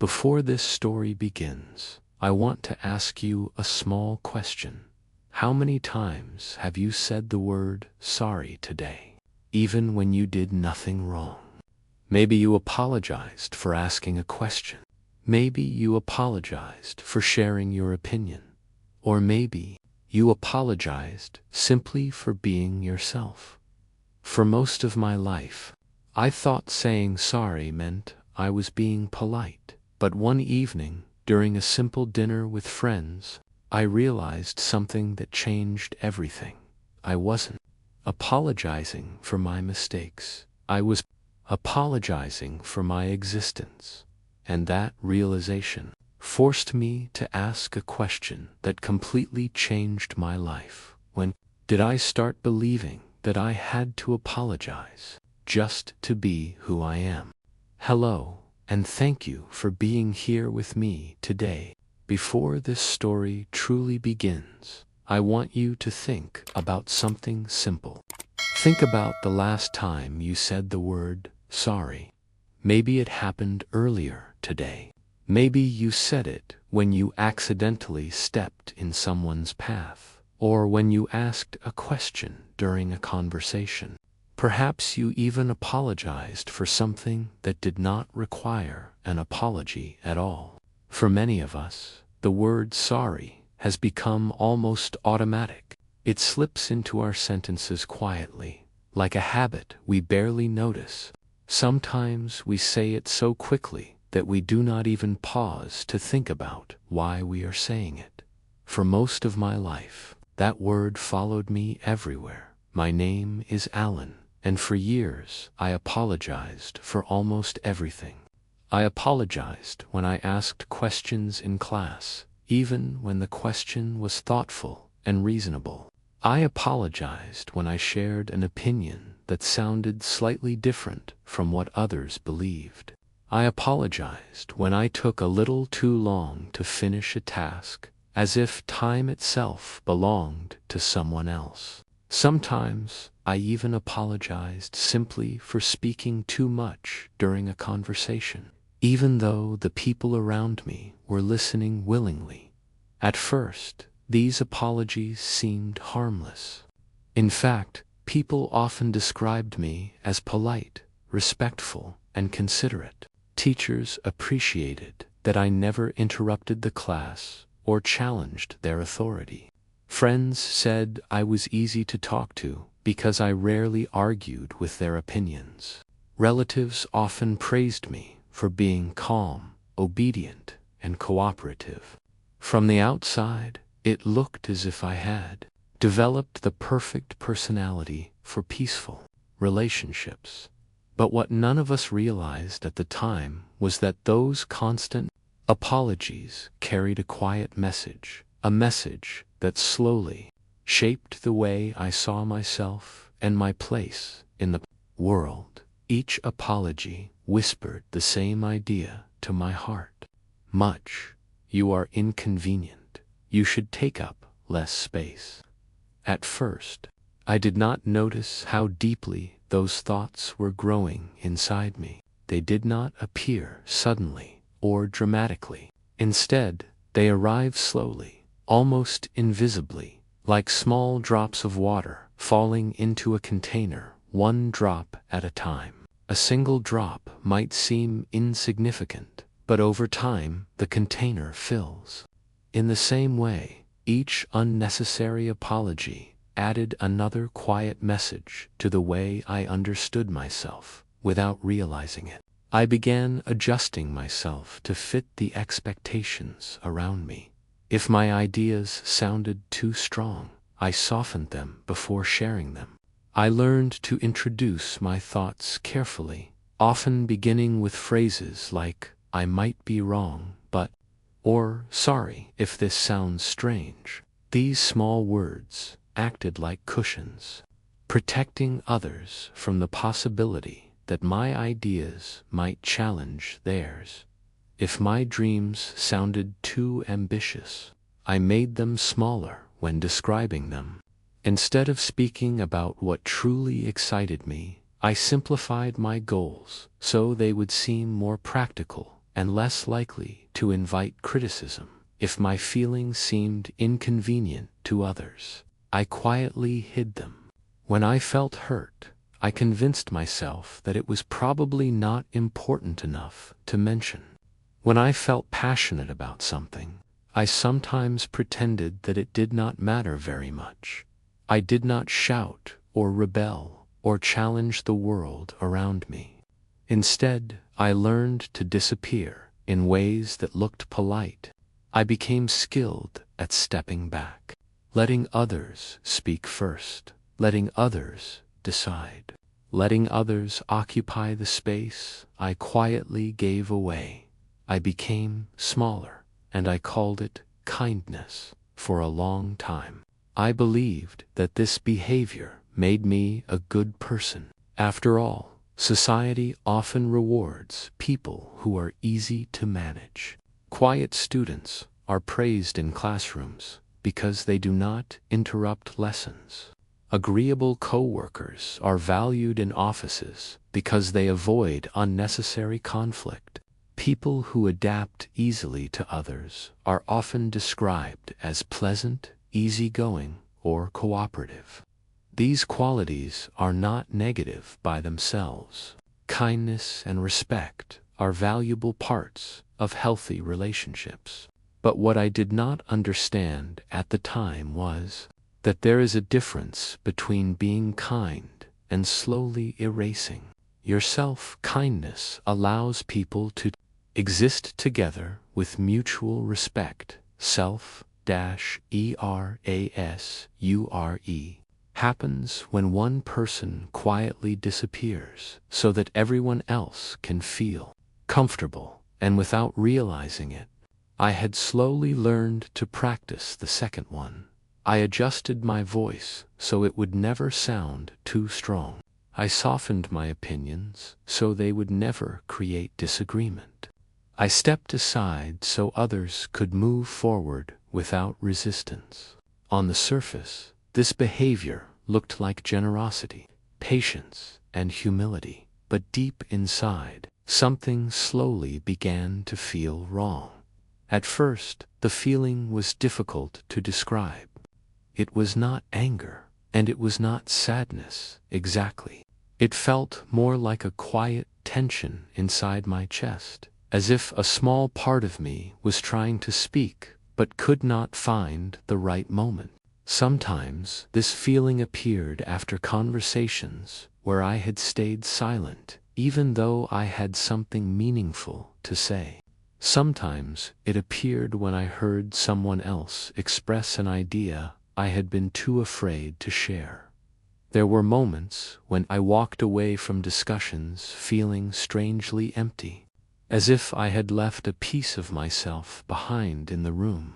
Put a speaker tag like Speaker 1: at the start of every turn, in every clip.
Speaker 1: Before this story begins, I want to ask you a small question. How many times have you said the word sorry today, even when you did nothing wrong? Maybe you apologized for asking a question. Maybe you apologized for sharing your opinion. Or maybe you apologized simply for being yourself. For most of my life, I thought saying sorry meant I was being polite. But one evening, during a simple dinner with friends, I realized something that changed everything. I wasn't apologizing for my mistakes. I was apologizing for my existence. And that realization forced me to ask a question that completely changed my life. When did I start believing that I had to apologize just to be who I am? Hello, and thank you for being here with me today. Before this story truly begins, I want you to think about something simple. Think about the last time you said the word sorry. Maybe it happened earlier today. Maybe you said it when you accidentally stepped in someone's path, or when you asked a question during a conversation. Perhaps you even apologized for something that did not require an apology at all. For many of us, the word sorry has become almost automatic. It slips into our sentences quietly, like a habit we barely notice. Sometimes we say it so quickly that we do not even pause to think about why we are saying it. For most of my life, that word followed me everywhere. My name is Alan, and for years I apologized for almost everything. I apologized when I asked questions in class, even when the question was thoughtful and reasonable. I apologized when I shared an opinion that sounded slightly different from what others believed. I apologized when I took a little too long to finish a task, as if time itself belonged to someone else. Sometimes I even apologized simply for speaking too much during a conversation, even though the people around me were listening willingly. At first, these apologies seemed harmless. In fact, people often described me as polite, respectful, and considerate. Teachers appreciated that I never interrupted the class or challenged their authority. Friends said I was easy to talk to because I rarely argued with their opinions. Relatives often praised me for being calm, obedient, and cooperative. From the outside, it looked as if I had developed the perfect personality for peaceful relationships. But what none of us realized at the time was that those constant apologies carried a quiet message, a message that slowly shaped the way I saw myself and my place in the world. Each apology whispered the same idea to my heart. Much, you are inconvenient. You should take up less space. At first, I did not notice how deeply those thoughts were growing inside me. They did not appear suddenly or dramatically. Instead, they arrived slowly, almost invisibly, like small drops of water falling into a container, one drop at a time. A single drop might seem insignificant, but over time, the container fills. In the same way, each unnecessary apology added another quiet message to the way I understood myself without realizing it. I began adjusting myself to fit the expectations around me. If my ideas sounded too strong, I softened them before sharing them. I learned to introduce my thoughts carefully, often beginning with phrases like, "I might be wrong, but," or "sorry if this sounds strange." These small words acted like cushions, protecting others from the possibility that my ideas might challenge theirs. If my dreams sounded too ambitious, I made them smaller when describing them. Instead of speaking about what truly excited me, I simplified my goals so they would seem more practical and less likely to invite criticism. If my feelings seemed inconvenient to others, I quietly hid them. When I felt hurt, I convinced myself that it was probably not important enough to mention. When I felt passionate about something, I sometimes pretended that it did not matter very much. I did not shout or rebel or challenge the world around me. Instead, I learned to disappear in ways that looked polite. I became skilled at stepping back, letting others speak first, letting others decide, letting others occupy the space I quietly gave away. I became smaller, and I called it kindness for a long time. I believed that this behavior made me a good person. After all, society often rewards people who are easy to manage. Quiet students are praised in classrooms because they do not interrupt lessons. Agreeable co-workers are valued in offices because they avoid unnecessary conflict. People who adapt easily to others are often described as pleasant, easygoing, or cooperative. These qualities are not negative by themselves. Kindness and respect are valuable parts of healthy relationships. But what I did not understand at the time was that there is a difference between being kind and slowly erasing yourself. Kindness allows people to exist together with mutual respect. Self-erasure happens when one person quietly disappears so that everyone else can feel comfortable, and without realizing it, I had slowly learned to practice the second one. I adjusted my voice so it would never sound too strong. I softened my opinions so they would never create disagreement. I stepped aside so others could move forward without resistance. On the surface, this behavior looked like generosity, patience, and humility, but deep inside, something slowly began to feel wrong. At first, the feeling was difficult to describe. It was not anger, and it was not sadness exactly. It felt more like a quiet tension inside my chest, as if a small part of me was trying to speak but could not find the right moment. Sometimes this feeling appeared after conversations where I had stayed silent, even though I had something meaningful to say. Sometimes it appeared when I heard someone else express an idea I had been too afraid to share. There were moments when I walked away from discussions feeling strangely empty, as if I had left a piece of myself behind in the room.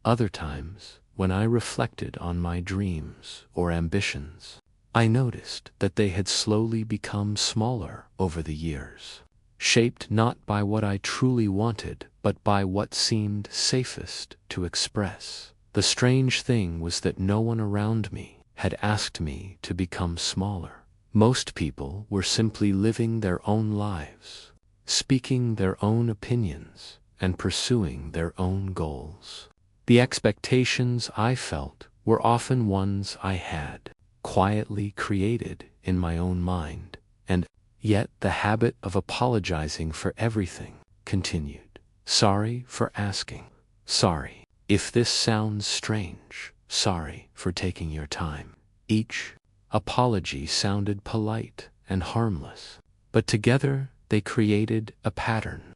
Speaker 1: Other times, when I reflected on my dreams or ambitions, I noticed that they had slowly become smaller over the years, shaped not by what I truly wanted, but by what seemed safest to express. The strange thing was that no one around me had asked me to become smaller. Most people were simply living their own lives, speaking their own opinions, and pursuing their own goals. The expectations I felt were often ones I had quietly created in my own mind, and yet the habit of apologizing for everything continued. Sorry for asking. Sorry if this sounds strange. Sorry for taking your time. Each apology sounded polite and harmless, but together they created a pattern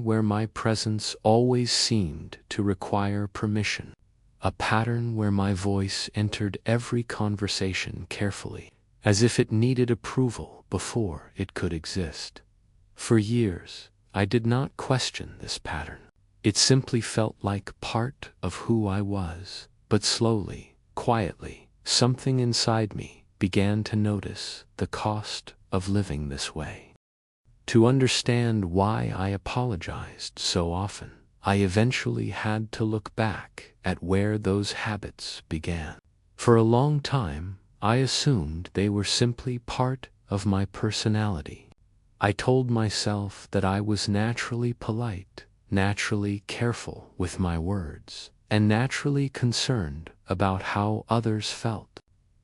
Speaker 1: where my presence always seemed to require permission, a pattern where my voice entered every conversation carefully, as if it needed approval before it could exist. For years, I did not question this pattern. It simply felt like part of who I was, but slowly, quietly, something inside me began to notice the cost of living this way. To understand why I apologized so often, I eventually had to look back at where those habits began. For a long time, I assumed they were simply part of my personality. I told myself that I was naturally polite, naturally careful with my words, and naturally concerned about how others felt.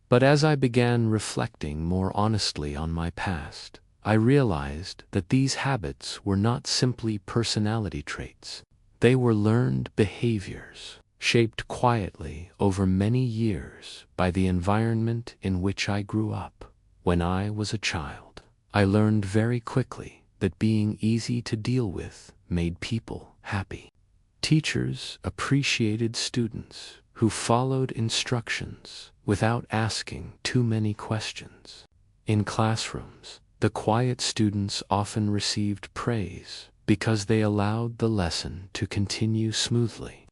Speaker 1: But as I began reflecting more honestly on my past, I realized that these habits were not simply personality traits. They were learned behaviors, shaped quietly over many years by the environment in which I grew up. When I was a child, I learned very quickly that being easy to deal with made people happy. Teachers appreciated students who followed instructions without asking too many questions. In classrooms, the quiet students often received praise because they allowed the lesson to continue smoothly.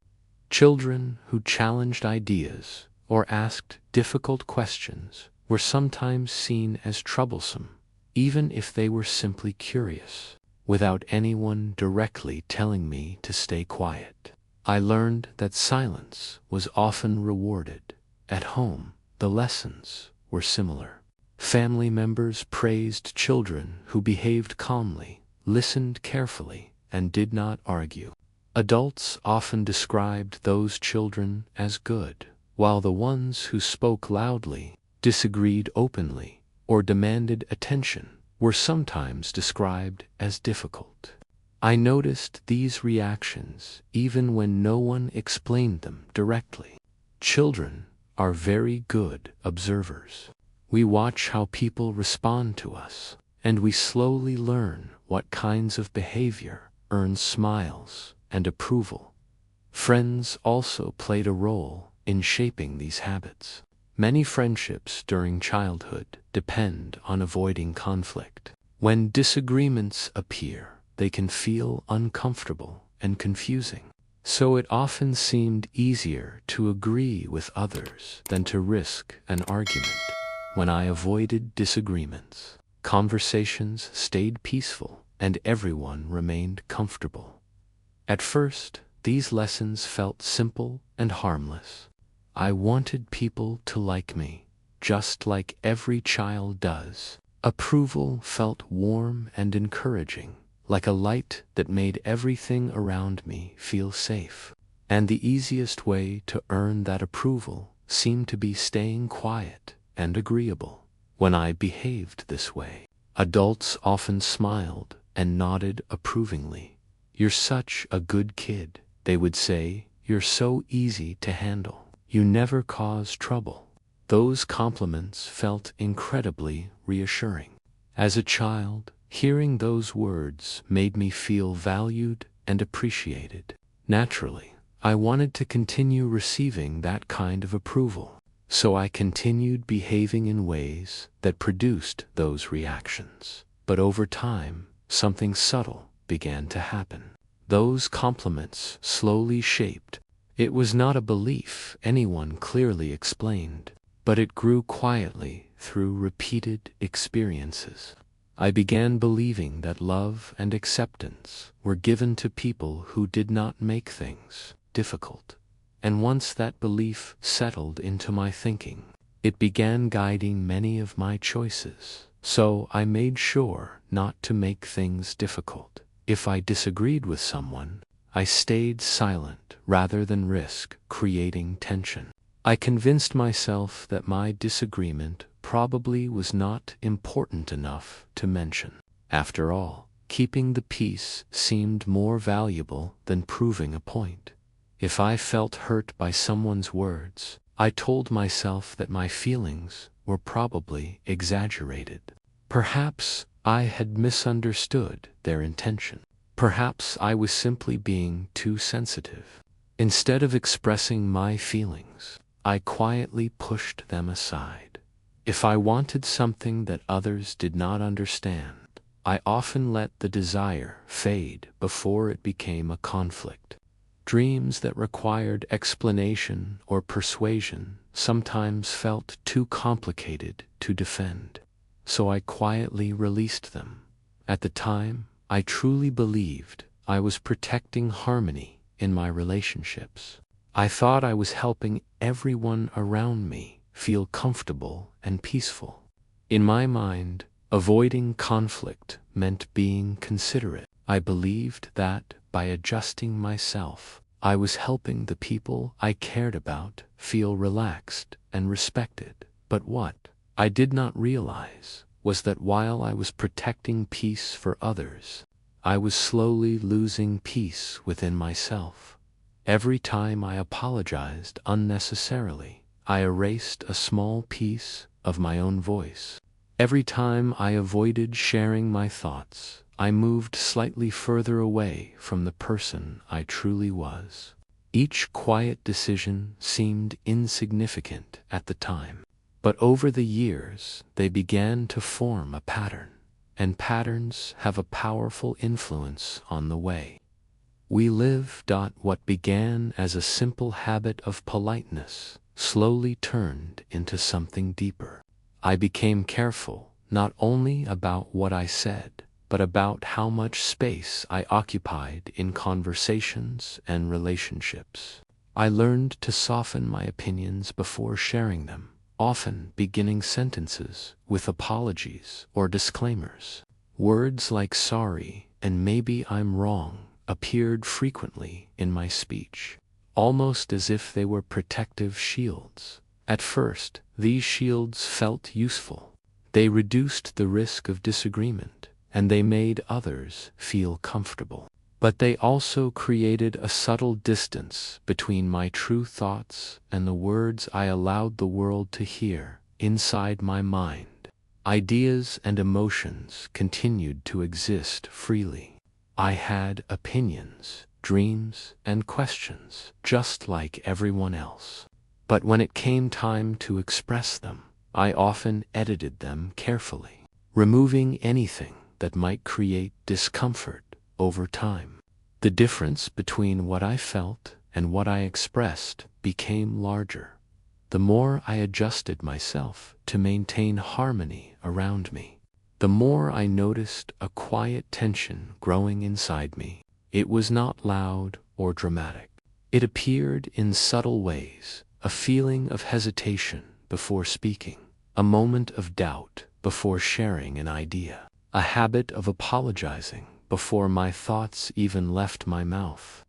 Speaker 1: Children who challenged ideas or asked difficult questions were sometimes seen as troublesome, even if they were simply curious. Without anyone directly telling me to stay quiet, I learned that silence was often rewarded. At home, the lessons were similar. Family members praised children who behaved calmly, listened carefully, and did not argue. Adults often described those children as good, while the ones who spoke loudly, disagreed openly, or demanded attention were sometimes described as difficult. I noticed these reactions even when no one explained them directly. Children are very good observers. We watch how people respond to us, and we slowly learn what kinds of behavior earn smiles and approval. Friends also played a role in shaping these habits. Many friendships during childhood depend on avoiding conflict. When disagreements appear, they can feel uncomfortable and confusing. So it often seemed easier to agree with others than to risk an argument. When I avoided disagreements, conversations stayed peaceful and everyone remained comfortable. At first, these lessons felt simple and harmless. I wanted people to like me, just like every child does. Approval felt warm and encouraging, like a light that made everything around me feel safe. And the easiest way to earn that approval seemed to be staying quiet and agreeable. When I behaved this way, adults often smiled and nodded approvingly. "You're such a good kid," they would say. "You're so easy to handle. You never cause trouble." Those compliments felt incredibly reassuring. As a child, hearing those words made me feel valued and appreciated. Naturally, I wanted to continue receiving that kind of approval, so I continued behaving in ways that produced those reactions. But over time, something subtle began to happen. Those compliments slowly shaped. It was not a belief anyone clearly explained, but it grew quietly through repeated experiences. I began believing that love and acceptance were given to people who did not make things difficult. And once that belief settled into my thinking, it began guiding many of my choices. So I made sure not to make things difficult. If I disagreed with someone, I stayed silent rather than risk creating tension. I convinced myself that my disagreement probably was not important enough to mention. After all, keeping the peace seemed more valuable than proving a point. If I felt hurt by someone's words, I told myself that my feelings were probably exaggerated. Perhaps I had misunderstood their intention. Perhaps I was simply being too sensitive. Instead of expressing my feelings, I quietly pushed them aside. If I wanted something that others did not understand, I often let the desire fade before it became a conflict. Dreams that required explanation or persuasion sometimes felt too complicated to defend, so I quietly released them. At the time, I truly believed I was protecting harmony in my relationships. I thought I was helping everyone around me feel comfortable and peaceful. In my mind, Avoiding conflict meant being considerate. I believed that, by adjusting myself, I was helping the people I cared about feel relaxed and respected. But what I did not realize was that while I was protecting peace for others, I was slowly losing peace within myself. Every time I apologized unnecessarily, I erased a small piece of my own voice. Every time I avoided sharing my thoughts, I moved slightly further away from the person I truly was. Each quiet decision seemed insignificant at the time, but over the years they began to form a pattern, and patterns have a powerful influence on the way we live. What began as a simple habit of politeness slowly turned into something deeper. I became careful not only about what I said, but about how much space I occupied in conversations and relationships. I learned to soften my opinions before sharing them, often beginning sentences with apologies or disclaimers. Words like sorry and maybe I'm wrong appeared frequently in my speech, almost as if they were protective shields. At first, these shields felt useful. They reduced the risk of disagreement, and they made others feel comfortable. But they also created a subtle distance between my true thoughts and the words I allowed the world to hear. Inside my mind, ideas and emotions continued to exist freely. I had opinions, dreams, and questions, just like everyone else. But when it came time to express them, I often edited them carefully, removing anything that might create discomfort over time. The difference between what I felt and what I expressed became larger. The more I adjusted myself to maintain harmony around me, the more I noticed a quiet tension growing inside me. It was not loud or dramatic. It appeared in subtle ways, a feeling of hesitation before speaking, a moment of doubt before sharing an idea, a habit of apologizing before my thoughts even left my mouth.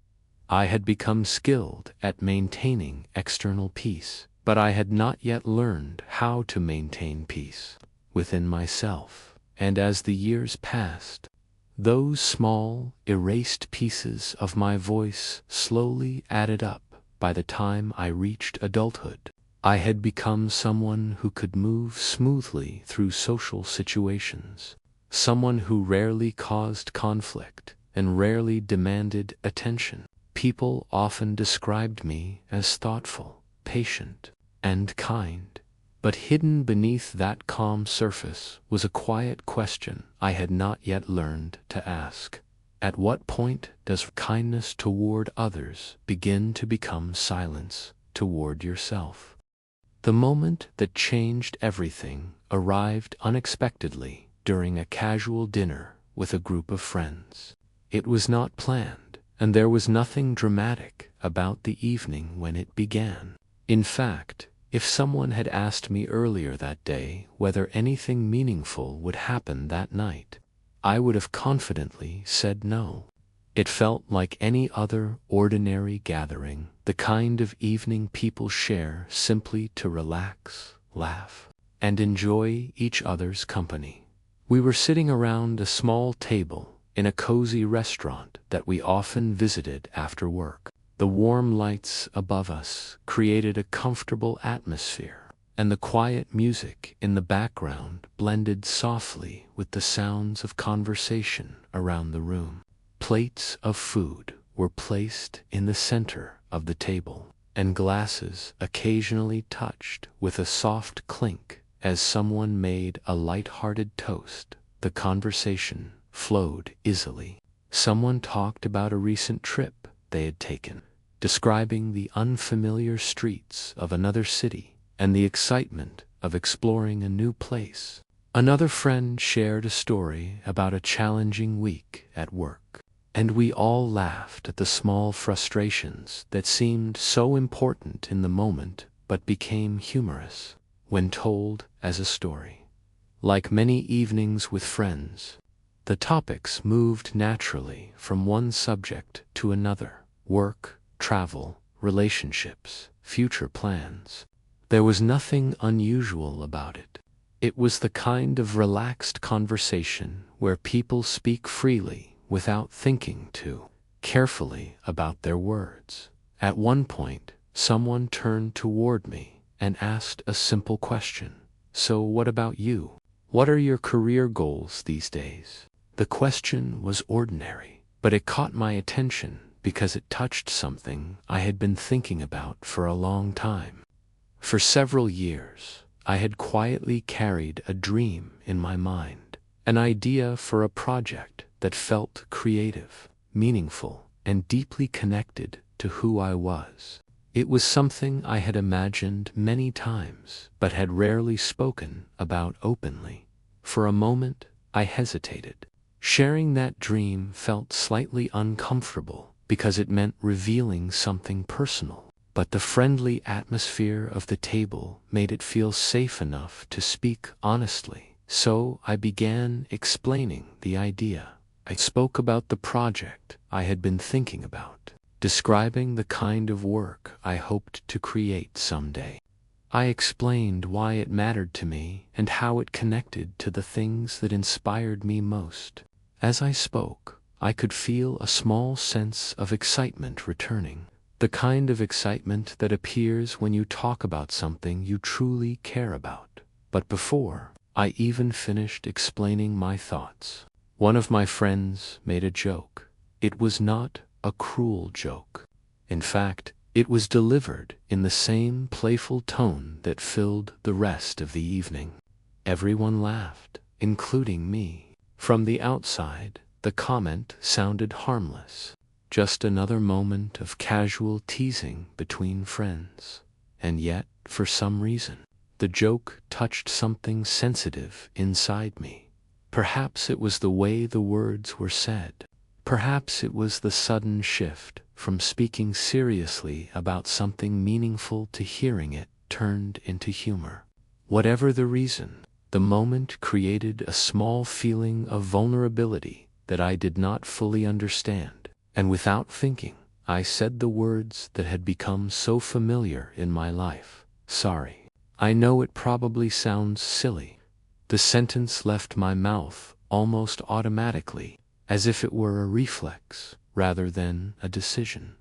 Speaker 1: I had become skilled at maintaining external peace, but I had not yet learned how to maintain peace within myself. And as the years passed, those small, erased pieces of my voice slowly added up. By the time I reached adulthood, I had become someone who could move smoothly through social situations, someone who rarely caused conflict and rarely demanded attention. People often described me as thoughtful, patient, and kind. But hidden beneath that calm surface was a quiet question I had not yet learned to ask. At what point does kindness toward others begin to become silence toward yourself? The moment that changed everything arrived unexpectedly during a casual dinner with a group of friends. It was not planned, and there was nothing dramatic about the evening when it began. In fact, if someone had asked me earlier that day whether anything meaningful would happen that night, I would have confidently said no. It felt like any other ordinary gathering, the kind of evening people share simply to relax, laugh, and enjoy each other's company. We were sitting around a small table in a cozy restaurant that we often visited after work. The warm lights above us created a comfortable atmosphere, and the quiet music in the background blended softly with the sounds of conversation around the room. Plates of food were placed in the center of the table, and glasses occasionally touched with a soft clink as someone made a light-hearted toast. The conversation flowed easily. Someone talked about a recent trip they had taken, describing the unfamiliar streets of another city and the excitement of exploring a new place. Another friend shared a story about a challenging week at work, and we all laughed at the small frustrations that seemed so important in the moment but became humorous when told as a story. Like many evenings with friends, the topics moved naturally from one subject to another: work, travel, relationships, future plans. There was nothing unusual about it. It was the kind of relaxed conversation where people speak freely without thinking too carefully about their words. At one point, someone turned toward me and asked a simple question. "So what about you? What are your career goals these days?" The question was ordinary, but it caught my attention because it touched something I had been thinking about for a long time. For several years, I had quietly carried a dream in my mind, an idea for a project that felt creative, meaningful, and deeply connected to who I was. It was something I had imagined many times, but had rarely spoken about openly. For a moment, I hesitated. Sharing that dream felt slightly uncomfortable because it meant revealing something personal. But the friendly atmosphere of the table made it feel safe enough to speak honestly. So I began explaining the idea. I spoke about the project I had been thinking about, describing the kind of work I hoped to create someday. I explained why it mattered to me and how it connected to the things that inspired me most. As I spoke, I could feel a small sense of excitement returning. The kind of excitement that appears when you talk about something you truly care about. But before I even finished explaining my thoughts, one of my friends made a joke. It was not a cruel joke. In fact, it was delivered in the same playful tone that filled the rest of the evening. Everyone laughed, including me. From the outside, the comment sounded harmless. Just another moment of casual teasing between friends. And yet, for some reason, the joke touched something sensitive inside me. Perhaps it was the way the words were said. Perhaps it was the sudden shift from speaking seriously about something meaningful to hearing it turned into humor. Whatever the reason, the moment created a small feeling of vulnerability that I did not fully understand. And without thinking, I said the words that had become so familiar in my life. "Sorry." I know it probably sounds silly. The sentence left my mouth almost automatically, as if it were a reflex rather than a decision.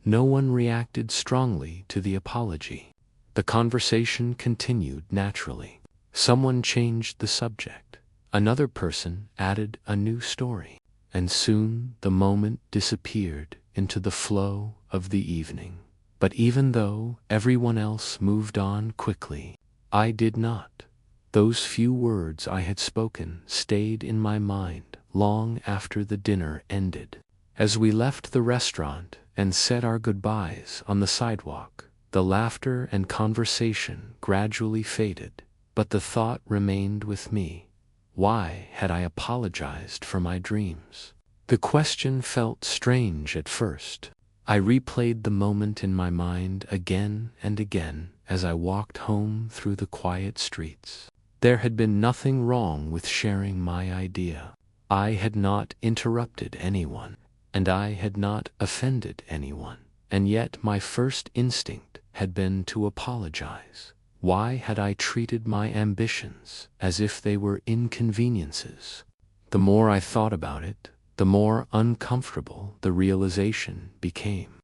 Speaker 1: No one reacted strongly to the apology. The conversation continued naturally. Someone changed the subject. Another person added a new story. And soon the moment disappeared into the flow of the evening. But even though everyone else moved on quickly, I did not. Those few words I had spoken stayed in my mind long after the dinner ended. As we left the restaurant and said our goodbyes on the sidewalk, the laughter and conversation gradually faded, but the thought remained with me. Why had I apologized for my dreams? The question felt strange at first. I replayed the moment in my mind again and again as I walked home through the quiet streets. There had been nothing wrong with sharing my idea. I had not interrupted anyone, and I had not offended anyone. And yet my first instinct had been to apologize. Why had I treated my ambitions as if they were inconveniences? The more I thought about it, the more uncomfortable the realization became.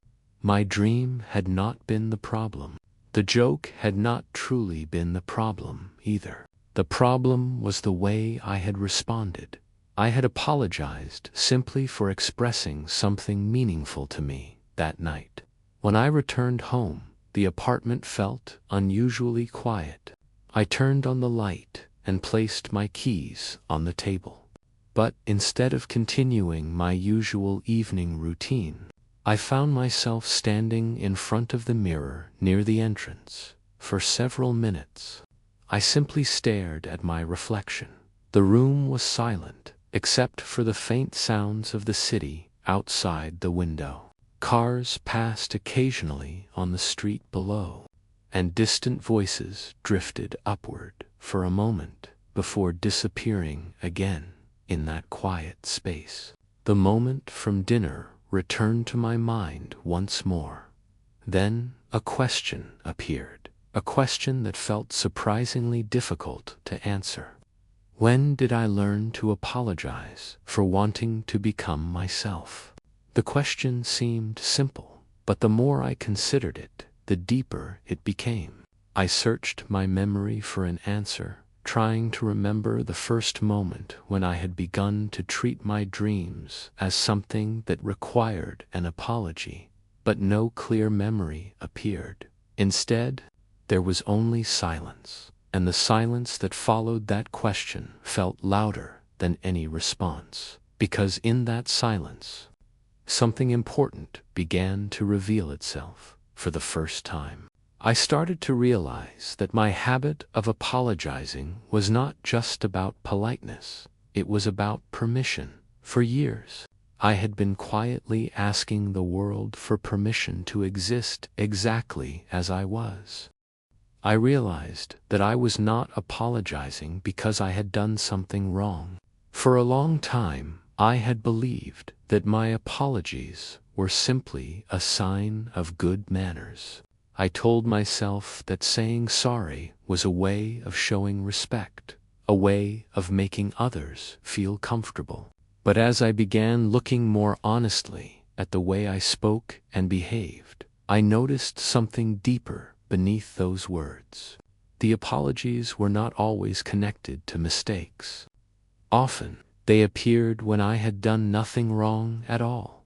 Speaker 1: My dream had not been the problem. The joke had not truly been the problem either. The problem was the way I had responded. I had apologized simply for expressing something meaningful to me that night. When I returned home, the apartment felt unusually quiet. I turned on the light and placed my keys on the table. But instead of continuing my usual evening routine, I found myself standing in front of the mirror near the entrance. For several minutes, I simply stared at my reflection. The room was silent, except for the faint sounds of the city outside the window. Cars passed occasionally on the street below, and distant voices drifted upward. For a moment, before disappearing again in that quiet space. The moment from dinner returned to my mind once more. Then a question appeared, a question that felt surprisingly difficult to answer. When did I learn to apologize for wanting to become myself? The question seemed simple, but the more I considered it, the deeper it became. I searched my memory for an answer, trying to remember the first moment when I had begun to treat my dreams as something that required an apology, but no clear memory appeared. Instead, there was only silence, and the silence that followed that question felt louder than any response, because in that silence, something important began to reveal itself for the first time. I started to realize that my habit of apologizing was not just about politeness, it was about permission. For years, I had been quietly asking the world for permission to exist exactly as I was. I realized that I was not apologizing because I had done something wrong. For a long time, I had believed that my apologies were simply a sign of good manners. I told myself that saying sorry was a way of showing respect, a way of making others feel comfortable. But as I began looking more honestly at the way I spoke and behaved, I noticed something deeper beneath those words. The apologies were not always connected to mistakes. Often, they appeared when I had done nothing wrong at all.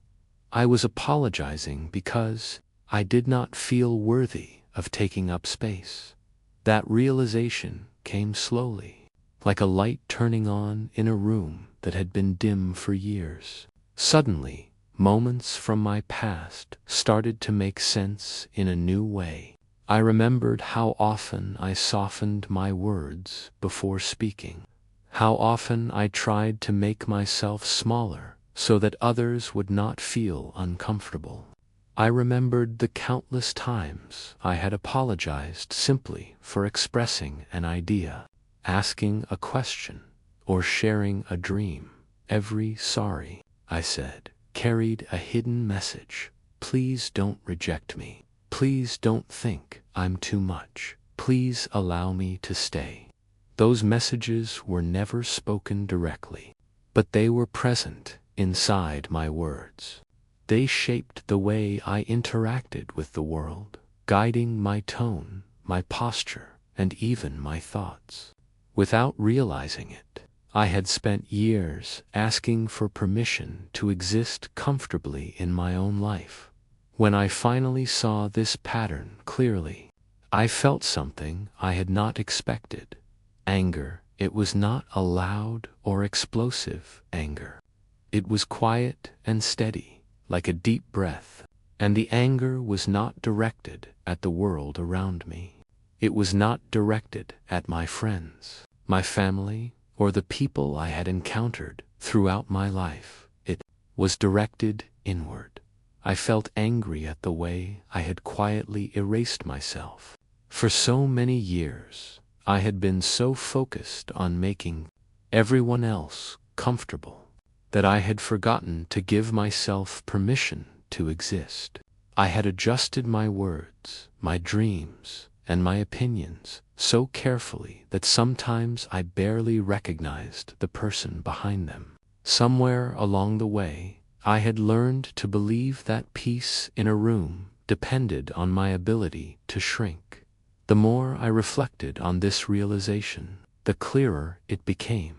Speaker 1: I was apologizing because I did not feel worthy of taking up space. That realization came slowly, like a light turning on in a room that had been dim for years. Suddenly, moments from my past started to make sense in a new way. I remembered how often I softened my words before speaking, how often I tried to make myself smaller so that others would not feel uncomfortable. I remembered the countless times I had apologized simply for expressing an idea, asking a question, or sharing a dream. Every sorry I said carried a hidden message. Please don't reject me. Please don't think I'm too much. Please allow me to stay. Those messages were never spoken directly, but they were present inside my words. They shaped the way I interacted with the world, guiding my tone, my posture, and even my thoughts. Without realizing it, I had spent years asking for permission to exist comfortably in my own life. When I finally saw this pattern clearly, I felt something I had not expected. Anger. It was not a loud or explosive anger. It was quiet and steady, like a deep breath, and the anger was not directed at the world around me. It was not directed at my friends, my family, or the people I had encountered throughout my life. It was directed inward. I felt angry at the way I had quietly erased myself. For so many years, I had been so focused on making everyone else comfortable that I had forgotten to give myself permission to exist. I had adjusted my words, my dreams, and my opinions so carefully that sometimes I barely recognized the person behind them. Somewhere along the way, I had learned to believe that peace in a room depended on my ability to shrink. The more I reflected on this realization, the clearer it became.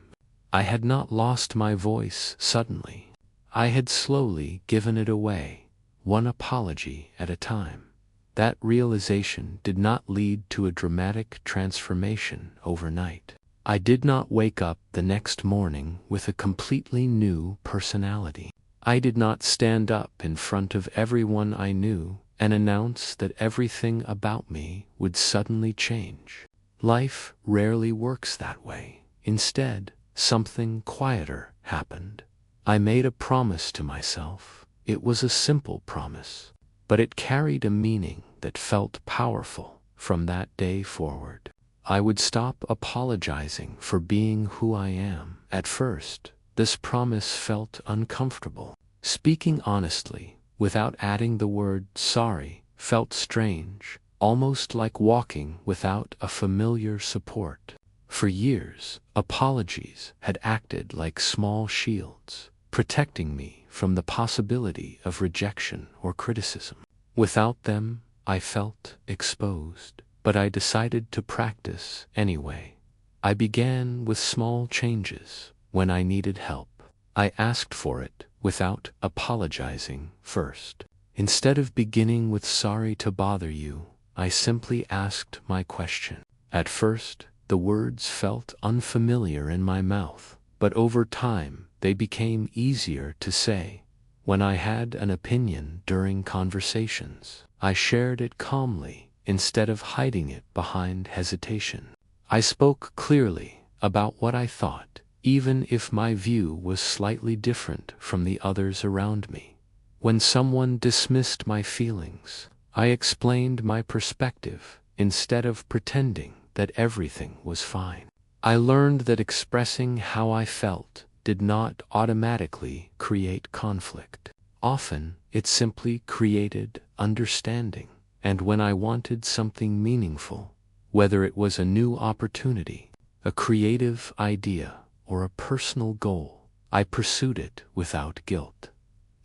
Speaker 1: I had not lost my voice suddenly. I had slowly given it away, one apology at a time. That realization did not lead to a dramatic transformation overnight. I did not wake up the next morning with a completely new personality. I did not stand up in front of everyone I knew and announce that everything about me would suddenly change. Life rarely works that way. Instead, something quieter happened. I made a promise to myself. It was a simple promise, but it carried a meaning that felt powerful from that day forward. I would stop apologizing for being who I am. At first, this promise felt uncomfortable. Speaking honestly, without adding the word sorry, felt strange, almost like walking without a familiar support. For years, apologies had acted like small shields, protecting me from the possibility of rejection or criticism. Without them, I felt exposed, but I decided to practice anyway. I began with small changes. When I needed help, I asked for it without apologizing first. Instead of beginning with sorry to bother you, I simply asked my question. At first, the words felt unfamiliar in my mouth, but over time, they became easier to say. When I had an opinion during conversations, I shared it calmly instead of hiding it behind hesitation. I spoke clearly about what I thought, even if my view was slightly different from the others around me. When someone dismissed my feelings, I explained my perspective instead of pretending that everything was fine. I learned that expressing how I felt did not automatically create conflict. Often, it simply created understanding. And when I wanted something meaningful, whether it was a new opportunity, a creative idea, or a personal goal, I pursued it without guilt.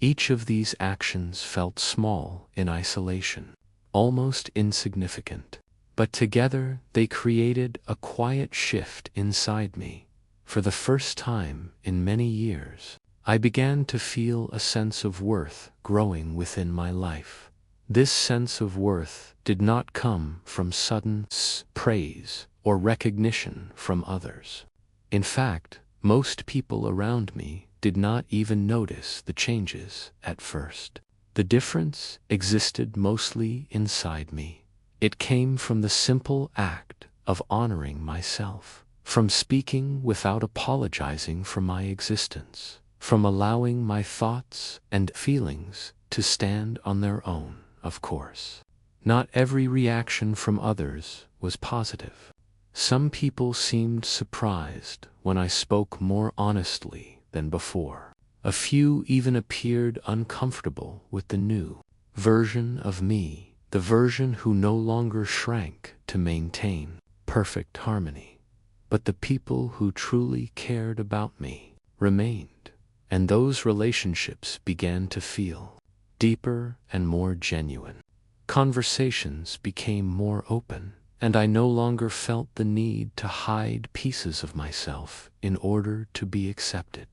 Speaker 1: Each of these actions felt small in isolation, almost insignificant, but together they created a quiet shift inside me. For the first time in many years, I began to feel a sense of worth growing within my life. This sense of worth did not come from sudden praise or recognition from others. In fact, most people around me did not even notice the changes at first. The difference existed mostly inside me. It came from the simple act of honoring myself, from speaking without apologizing for my existence, from allowing my thoughts and feelings to stand on their own. Of course, not every reaction from others was positive. Some people seemed surprised when I spoke more honestly than before. A few even appeared uncomfortable with the new version of me, the version who no longer shrank to maintain perfect harmony. But the people who truly cared about me remained, and those relationships began to feel deeper and more genuine. Conversations became more open, and I no longer felt the need to hide pieces of myself in order to be accepted.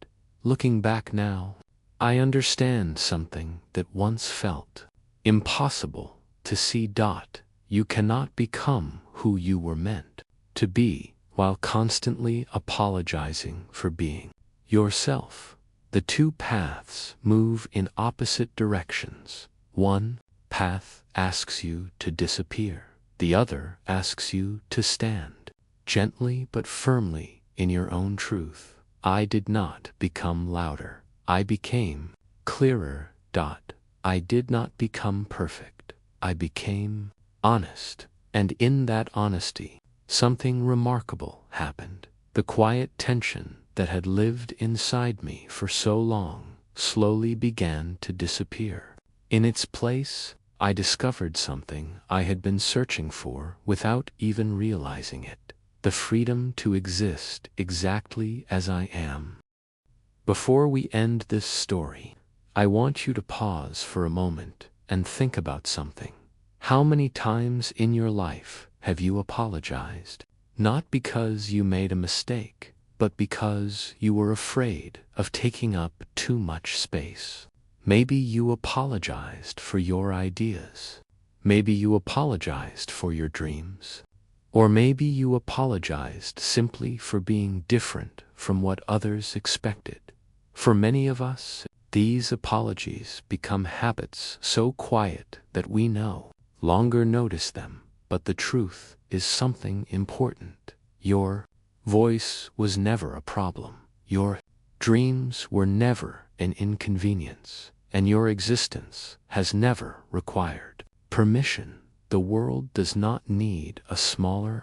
Speaker 1: Looking back now, I understand something that once felt impossible to see. You cannot become who you were meant to be while constantly apologizing for being yourself. The two paths move in opposite directions. One path asks you to disappear. The other asks you to stand gently but firmly in your own truth. I did not become louder. I became clearer. I did not become perfect. I became honest. And in that honesty, something remarkable happened. The quiet tension that had lived inside me for so long slowly began to disappear. In its place, I discovered something I had been searching for without even realizing it: the freedom to exist exactly as I am. Before we end this story, I want you to pause for a moment and think about something. How many times in your life have you apologized? Not because you made a mistake, but because you were afraid of taking up too much space. Maybe you apologized for your ideas. Maybe you apologized for your dreams. Or maybe you apologized simply for being different from what others expected. For many of us, these apologies become habits so quiet that we no longer notice them. But the truth is something important. Your voice was never a problem. Your dreams were never an inconvenience. And your existence has never required permission. The world does not need a smaller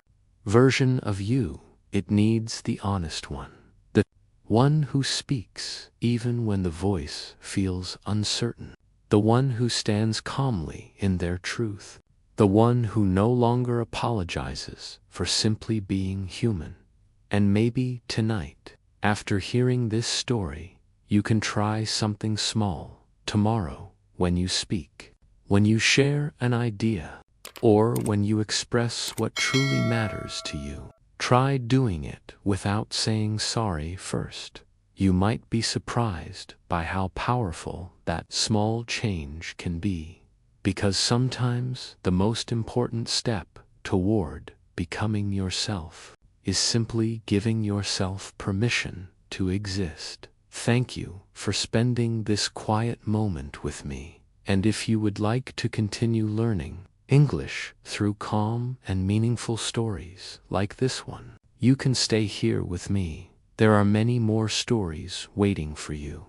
Speaker 1: version of you. It needs the honest one. The one who speaks even when the voice feels uncertain. The one who stands calmly in their truth. The one who no longer apologizes for simply being human. And maybe tonight, after hearing this story, you can try something small tomorrow when you speak, when you share an idea, or when you express what truly matters to you. Try doing it without saying sorry first. You might be surprised by how powerful that small change can be, because sometimes the most important step toward becoming yourself is simply giving yourself permission to exist. Thank you for spending this quiet moment with me, and if you would like to continue learning English through calm and meaningful stories like this one, you can stay here with me. There are many more stories waiting for you.